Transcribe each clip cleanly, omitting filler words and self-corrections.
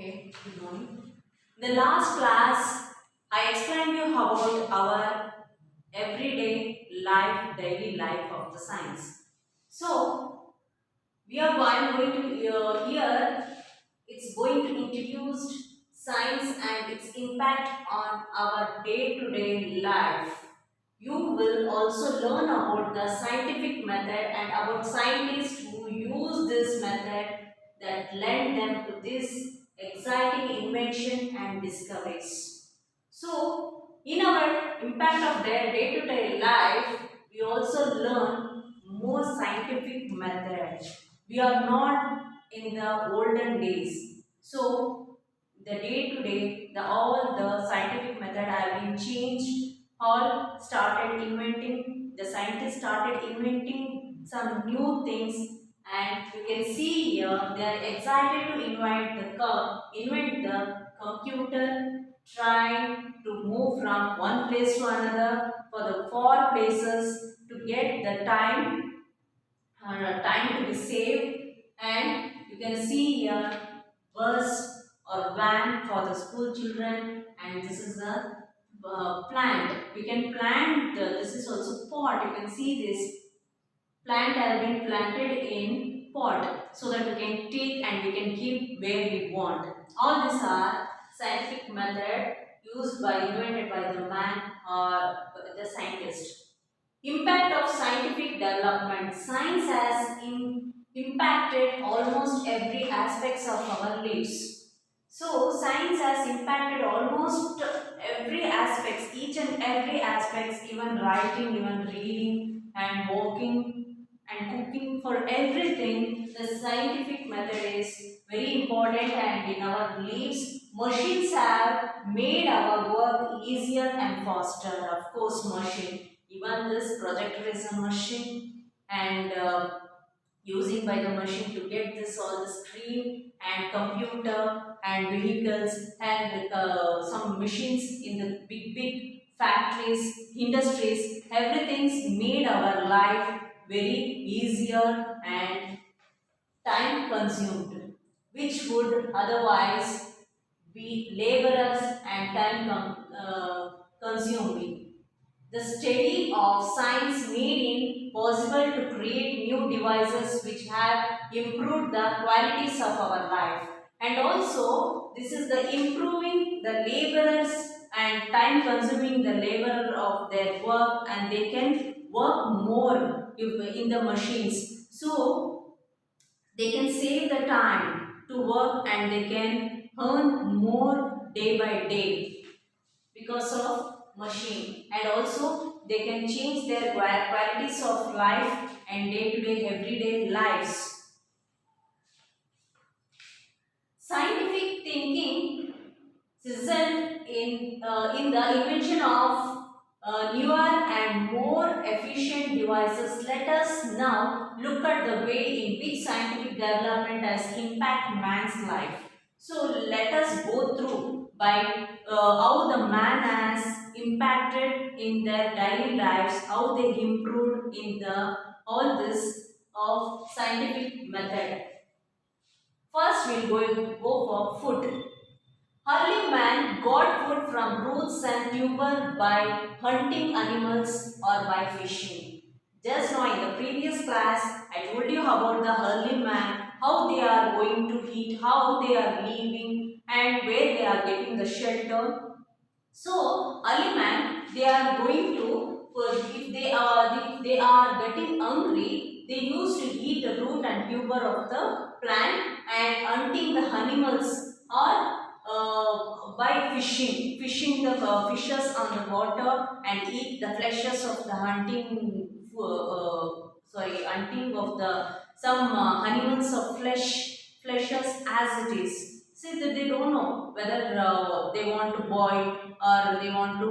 Okay, good morning. In the last class, I explained you about our everyday life, daily life of the science. So, I'm going to here, it's going to introduce science and its impact on our day-to-day life. You will also learn about the scientific method and about scientists who use this method that led them to this exciting invention and discoveries. So, in our impact of their day-to-day life, we also learn more scientific method. We are not in the olden days. So, the day-to-day, the all the scientific method have been changed. All started inventing. The scientists started inventing some new things, and you can see here they are excited to invent the computer, trying to move from one place to another for the far places to get the time to be saved. And you can see here bus or van for the school children, and this is a plant. We can plant, this is also pot. You can see this plant has been planted in pot so that we can take and we can keep where we want. All these are scientific method used by invented by the man or the scientist. Impact of scientific development. Science has impacted almost every aspects of our lives. So science has impacted almost every aspects, each and every aspects, even writing, even reading and walking and cooking. For everything, the scientific method is very important, and in our lives, machines have made our work easier and faster. Of course, machine. Even this projector is a machine, and using by the machine to get this on the screen, and computer and vehicles and some machines in the big factories, industries. Everything's made our life very easier and time consumed, which would otherwise be laborious and consuming. The study of science made it possible to create new devices which have improved the qualities of our life. And also, this is the improving the laborers and time consuming the laborer of their work, and they can work more in the machines. So, they can save the time to work, and they can earn more day by day because of machine. And also they can change their qualities of life and day to day everyday lives. Scientific thinking result in the invention of newer and more efficient devices. Let us now look at the way in which scientific development has impacted man's life. So let us go through by how the man has impacted in their daily lives, how they improved in the all this of scientific method. First, go for food. Early man got food from roots and tuber by hunting animals or by fishing. Just now in the previous class, I told you about the early man, how they are going to eat, how they are living, and where they are getting the shelter. So early man, they are going to, if they are getting hungry, they used to eat the root and tuber of the plant and hunting the animals, or by fishing the fishes on the water and eat the fleshes of the hunting of the some animals of fleshes as it is. See that they don't know whether they want to boil or they want to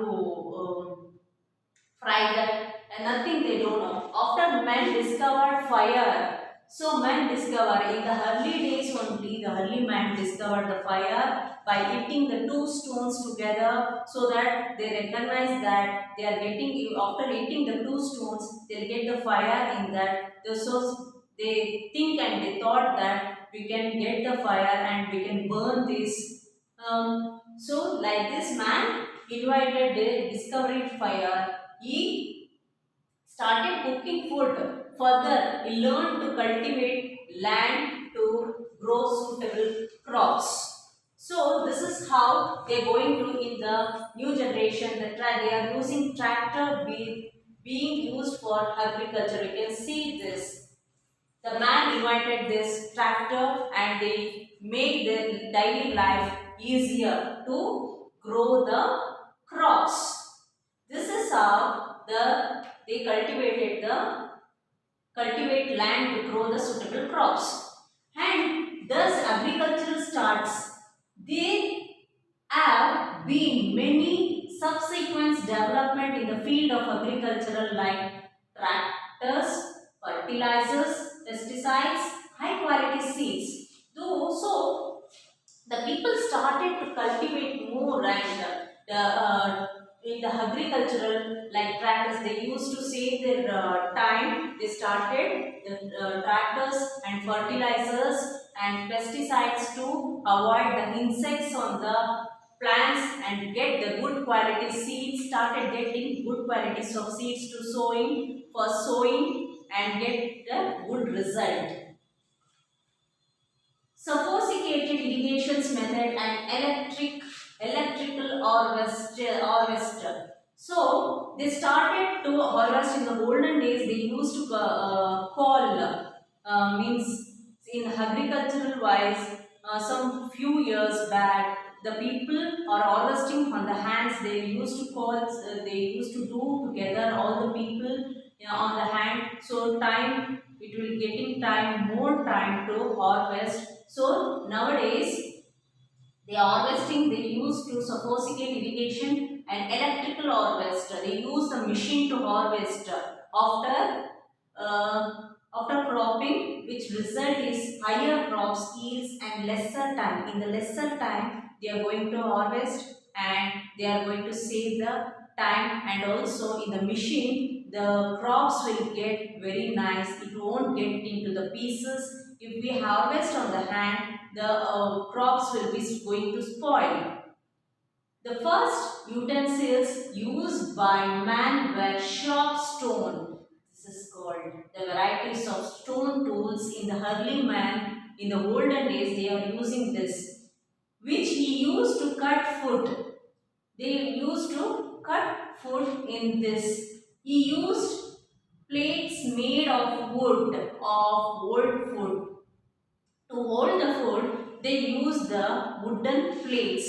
fry that, and nothing they don't know. After men discovered fire, so men discover in the early days only, the early man discovered the fire by hitting the two stones together, so that they recognize that they are getting, after hitting the two stones, they'll get the fire in that. So they think and they thought that we can get the fire and we can burn this. So like this man invited the discovering fire. He started cooking food. Further, he learned to cultivate land to grow suitable crops. So this is how they are going to in the new generation. They are using tractor being used for agriculture. You can see this. The man invented this tractor and they make their daily life easier to grow the crops. This is how they cultivate land to grow the suitable crops. And thus agricultural starts. There have been many subsequent development in the field of agricultural like tractors, fertilizers, pesticides, high quality seeds. So the people started to cultivate more and in the agricultural like tractors they used to save their time. They started the tractors and fertilizers and pesticides to avoid the insects on the plants and get the good quality seeds. Started getting good qualities of seeds to sowing and get the good result. Sophisticated irrigations method and electrical harvester. So they started to harvest in the olden days. They used to call means in agricultural wise. Some few years back, the people are harvesting on the hands. They used to call. They used to do together all the people, on the hand. So time it will getting time more time to harvest. So nowadays the harvesting they use to sophisticated irrigation and electrical harvester. They use the machine to harvest uh, after cropping, which result is higher crops yields and lesser time. In the lesser time, they are going to harvest and they are going to save the time, and also in the machine the crops will get very nice. It won't get into the pieces. If we harvest on the hand, the crops will be going to spoil. The first utensils used by man were sharp stone. This is called the varieties of stone tools in the early man. In the olden days, they are using this, which he used to cut food. They used to cut food in this. He used plates made of wood, of old food. To hold the food, they use the wooden plates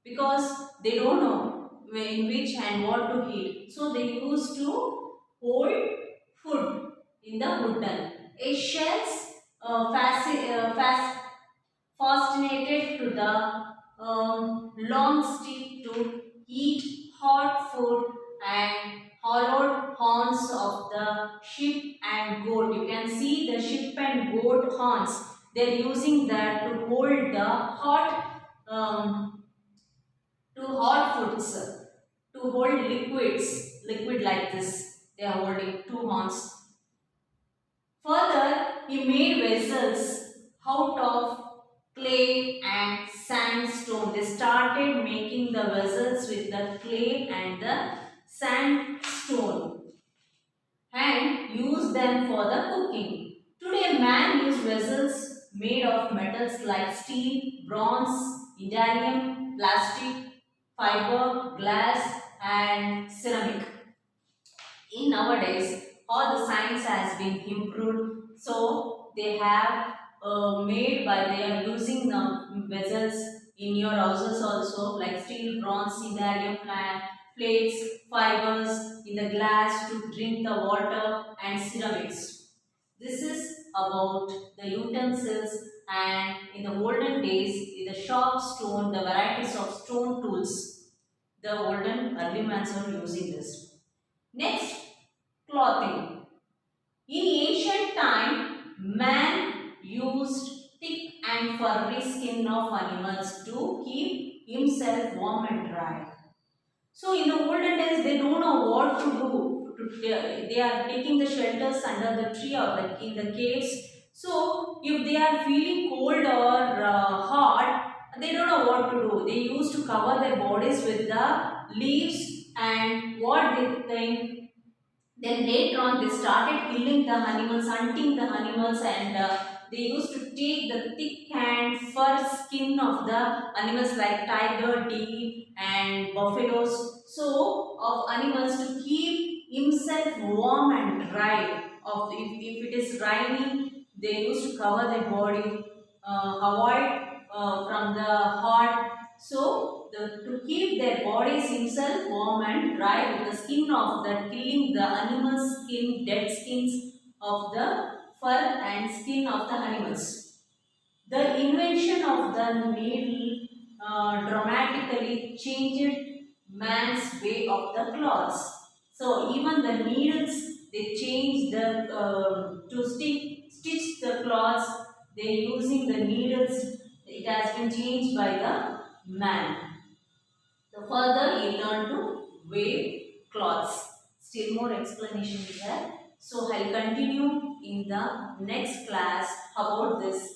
because they don't know in which and what to eat. So they used to hold food in the wooden. Shells fascinated to the long stick to eat hot food and hollowed horns of the sheep and goat. You can see the sheep and goat horns. They are using that to hold the hot foods, to hold liquid like this. They are holding two horns. Further, he made vessels out of clay and sandstone. They started making the vessels with the clay and the sandstone and use them for the cooking. Today, man uses vessels made of metals like steel, bronze, indium, plastic, fiber, glass, and ceramic. In nowadays, all the science has been improved, so they have they are using the vessels in your houses also, like steel, bronze, indium, plates, fibers in the glass to drink the water, and ceramics. This is about the utensils, and in the olden days, in the sharp stone, the varieties of stone tools, the olden early mans are using this. Next, clothing. In ancient time, man used thick and furry skin of animals to keep himself warm and dry. So in the olden days, they don't know what to do. They are taking the shelters under the tree or like in the caves. So if they are feeling cold or hot, they don't know what to do. They used to cover their bodies with the leaves, and what they think, then later on they started killing the animals, hunting the animals, and they used to take the thick and fur skin of the animals like tiger, deer and buffaloes. So of animals to keep himself warm and dry. If it is rainy, they used to cover their body, avoid from the hot. So to keep their bodies himself warm and dry with the skin of that, killing the animal skin, dead skins of the fur and skin of the animals. The invention of the needle dramatically changed man's way of the cloths. So even the needles, they changed the to stitch the cloths. They using the needles. It has been changed by the man. So further he learned to weave cloths. Still more explanation is there. So I'll continue in the next class about this